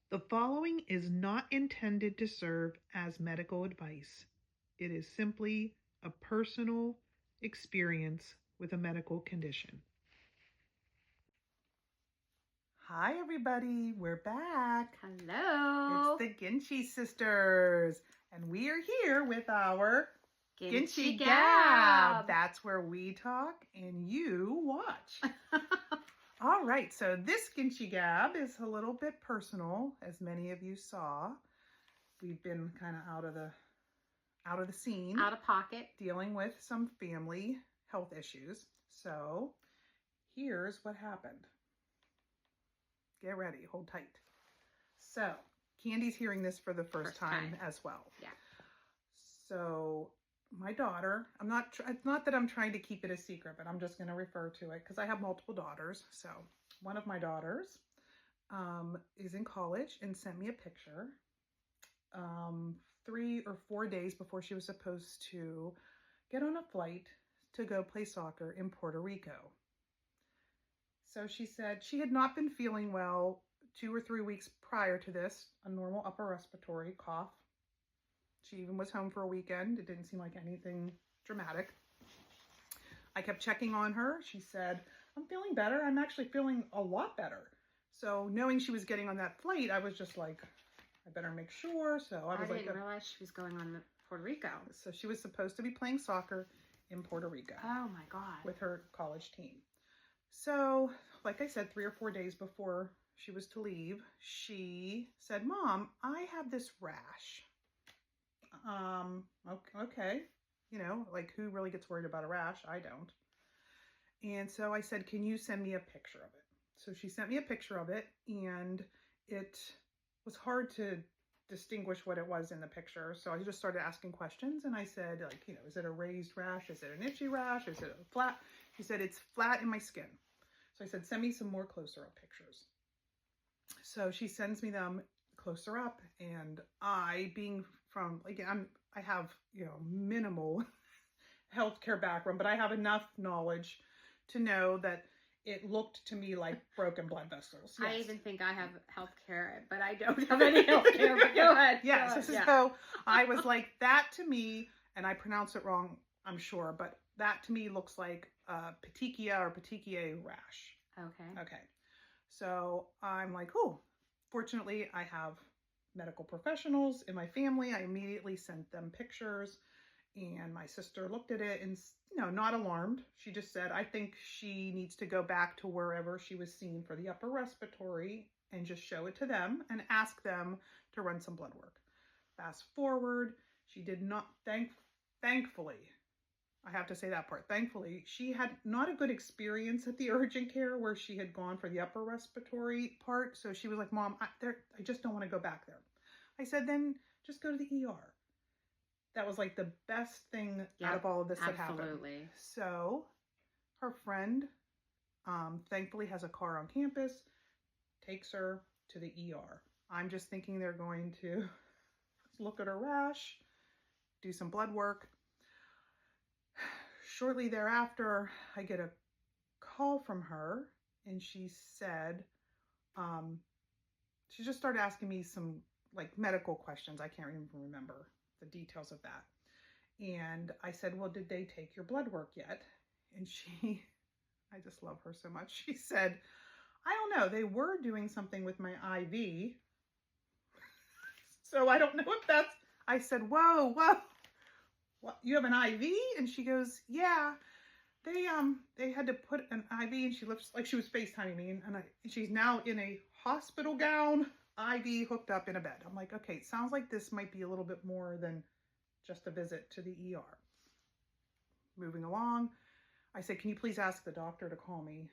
The following is not intended to serve as medical advice. It is simply a personal experience with a medical condition. Hi, everybody. We're back. Hello. It's the Ginchy sisters, and we are here with our Ginchy GAB. GAB. That's where we talk and you watch. All right, so this Ginchy GAB is a little bit personal, as many of you saw. We've been kind of out of the scene, Out of pocket, dealing with some family health issues. So here's what happened. Get ready, hold tight. So Candy's hearing this for the first time as well. Yeah. So my daughter, it's not that I'm trying to keep it a secret, but I'm just going to refer to it because I have multiple daughters. So one of my daughters is in college and sent me a picture 3 or 4 days before she was supposed to get on a flight to go play soccer in Puerto Rico. So she said she had not been feeling well 2 or 3 weeks prior to this, a normal upper respiratory cough. She even was home for a weekend. It didn't seem like anything dramatic. I kept checking on her. She said, I'm feeling better. I'm actually feeling a lot better. So knowing she was getting on that flight, I was just like, I better make sure. So I didn't realize she was going on to Puerto Rico. So she was supposed to be playing soccer in Puerto Rico. Oh my God. With her college team. So, like I said, 3 or 4 days before she was to leave, she said, Mom, I have this rash. Okay. You know, like who really gets worried about a rash? I don't. And so I said, can you send me a picture of it? So she sent me a picture of it, and it was hard to distinguish what it was in the picture. So I just started asking questions, and I said, like, you know, is it a raised rash? Is it an itchy rash? Is it a flat? She said, it's flat in my skin. So I said, send me some more closer up pictures. So she sends me them closer up, and I, being from, like, I have, you know, minimal healthcare background, but I have enough knowledge to know that it looked to me like broken blood vessels. Yes. I even think I have healthcare, but I don't have any healthcare. But go ahead. Yes. Go ahead. So I was like, that to me, and I pronounce it wrong, I'm sure, but that to me looks like petechia or petechiae rash. Okay. So I'm like, oh, fortunately I have medical professionals in my family. I immediately sent them pictures, and my sister looked at it and, you know, not alarmed. She just said, I think she needs to go back to wherever she was seen for the upper respiratory and just show it to them and ask them to run some blood work. Fast forward, she did not, thankfully, I have to say that part. Thankfully, she had not a good experience at the urgent care where she had gone for the upper respiratory part. So she was like, Mom, I just don't want to go back there. I said, then just go to the ER. That was like the best thing out of all of this that happened. Absolutely. So her friend, thankfully has a car on campus, takes her to the ER. I'm just thinking they're going to look at her rash, do some blood work. Shortly thereafter, I get a call from her, and she said, she just started asking me some like medical questions. I can't even remember the details of that. And I said, well, did they take your blood work yet? And she, I just love her so much. She said, I don't know. They were doing something with my IV. So I don't know if that's, I said, whoa, what, you have an IV? And she goes, yeah, they had to put an IV, and she looks like she was FaceTiming me, and she's now in a hospital gown, IV hooked up in a bed. I'm like, okay, sounds like this might be a little bit more than just a visit to the ER. Moving along, I said, can you please ask the doctor to call me,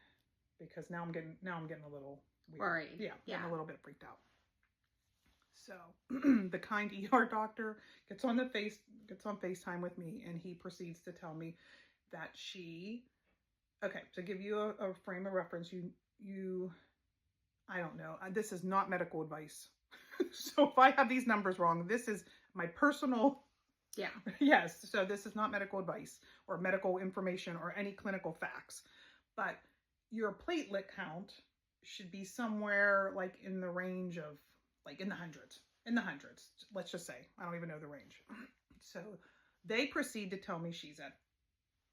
because now I'm getting a little weird. Worried. Yeah, getting a little bit freaked out. So the kind ER doctor gets on FaceTime with me, and he proceeds to tell me that she, okay, to give you a frame of reference, I don't know, this is not medical advice. So if I have these numbers wrong, this is my personal, yes, so this is not medical advice or medical information or any clinical facts, but your platelet count should be somewhere like in the range of like in the hundreds. Let's just say. I don't even know the range. So they proceed to tell me she's at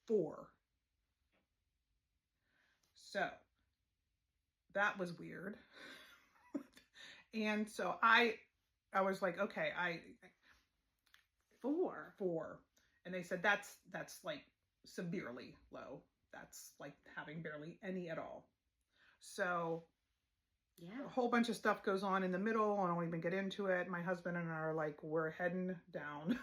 4. So that was weird. And so I was like, okay, 4. And they said that's like severely low. That's like having barely any at all. So a whole bunch of stuff goes on in the middle. I don't even get into it. My husband and I are like, we're heading down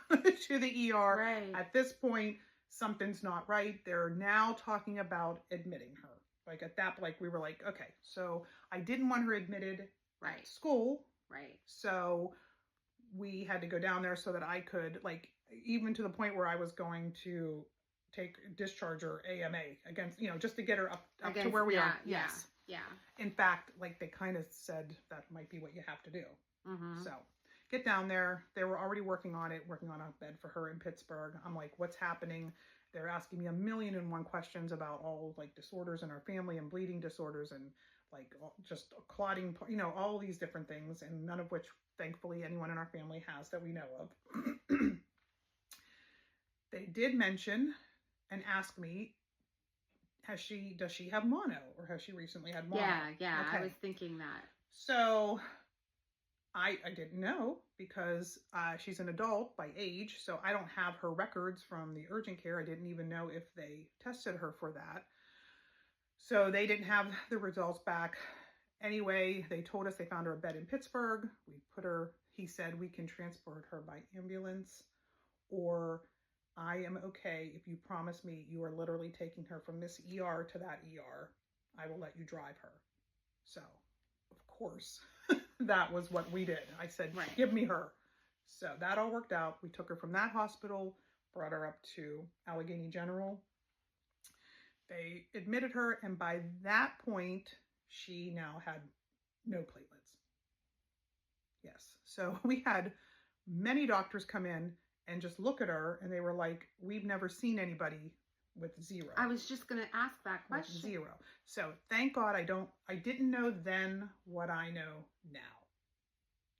to the ER. Right. At this point, something's not right. They're now talking about admitting her. Like at that, like we were like, okay. So I didn't want her admitted at school. Right. So we had to go down there so that I could, like, even to the point where I was going to discharge her AMA against, just to get her up to where we are. Yes. Yeah. In fact, like they kind of said that might be what you have to do. Mm-hmm. So get down there. They were already working on a bed for her in Pittsburgh. I'm like, what's happening? They're asking me 1,000,001 questions about all like disorders in our family and bleeding disorders and like just clotting, all these different things, and none of which, thankfully, anyone in our family has that we know of. They did mention and ask me, does she have mono, or has she recently had mono? Yeah, okay. I was thinking that. So I didn't know because she's an adult by age, so I don't have her records from the urgent care. I didn't even know if they tested her for that. So they didn't have the results back. Anyway, they told us they found her a bed in Pittsburgh. He said we can transport her by ambulance, or I am okay if you promise me you are literally taking her from this ER to that ER. I will let you drive her. So, of course, that was what we did. I said, give me her. So that all worked out. We took her from that hospital, brought her up to Allegheny General. They admitted her, and by that point, she now had no platelets. Yes. So we had many doctors come in and just look at her, and they were like, we've never seen anybody with 0. I was just going to ask that question. With 0. So thank God I didn't know then what I know now.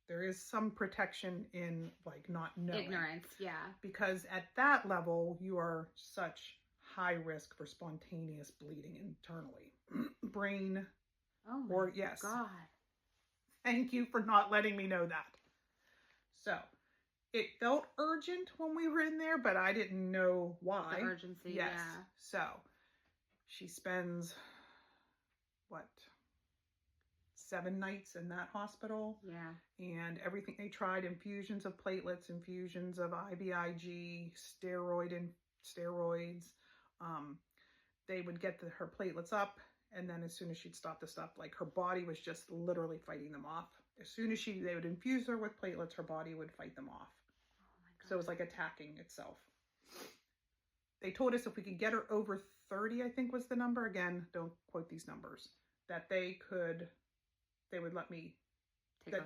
There is some protection in like not knowing. Ignorance, yeah. Because at that level, you are such high risk for spontaneous bleeding internally. Brain. Oh my God. Thank you for not letting me know that. So it felt urgent when we were in there, but I didn't know why. The urgency, yes. Yeah. So she spends, 7 nights in that hospital. Yeah. And everything they tried, infusions of platelets, infusions of IVIG, steroids. They would get her platelets up, and then as soon as she'd stop the stuff, like her body was just literally fighting them off. As soon as they would infuse her with platelets, her body would fight them off. Oh my God. So it was like attacking itself. They told us if we could get her over 30, I think was the number. Again, don't quote these numbers. That they would let me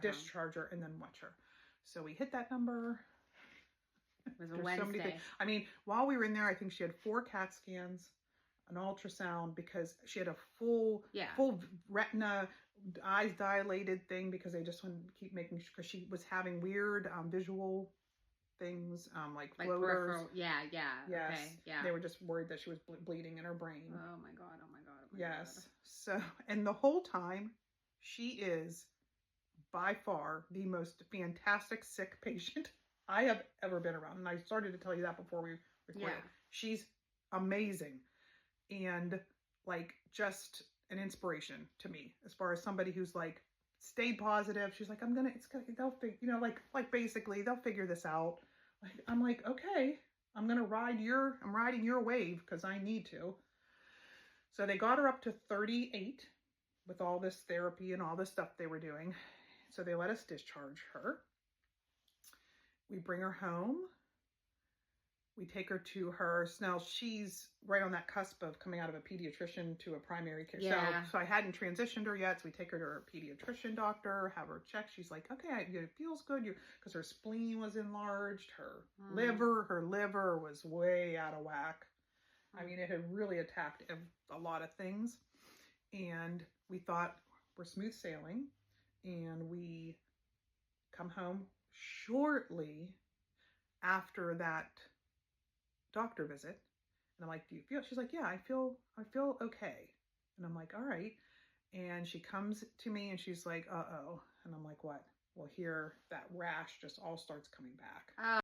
discharge her and then watch her. So we hit that number. It was a Wednesday. I mean, while we were in there, I think she had 4 CAT scans, an ultrasound, because she had a full retina, eyes dilated thing, because they just wanted to keep making sure, because she was having weird visual things, like floaters. Yeah. Yes. Okay. Yeah. They were just worried that she was bleeding in her brain. Oh my God. Yes. So, and the whole time, she is by far the most fantastic sick patient I have ever been around. And I started to tell you that before we recorded. Yeah. She's amazing. And like just an inspiration to me as far as somebody who's like, stay positive. She's like, basically they'll figure this out. Like, I'm like, okay, I'm riding your wave because I need to. So they got her up to 38 with all this therapy and all this stuff they were doing. So they let us discharge her. We bring her home. We take her to her. Now she's right on that cusp of coming out of a pediatrician to a primary care. Yeah. So I hadn't transitioned her yet. So we take her to her pediatrician doctor, have her checked. She's like, okay, it feels good. Because her spleen was enlarged. Her liver was way out of whack. I mean, it had really attacked a lot of things. And we thought we're smooth sailing. And we come home shortly after that doctor visit. And I'm like, do you feel? She's like, yeah, I feel okay. And I'm like, all right. And she comes to me and she's like, uh-oh. And I'm like, what? Well, here, that rash just all starts coming back.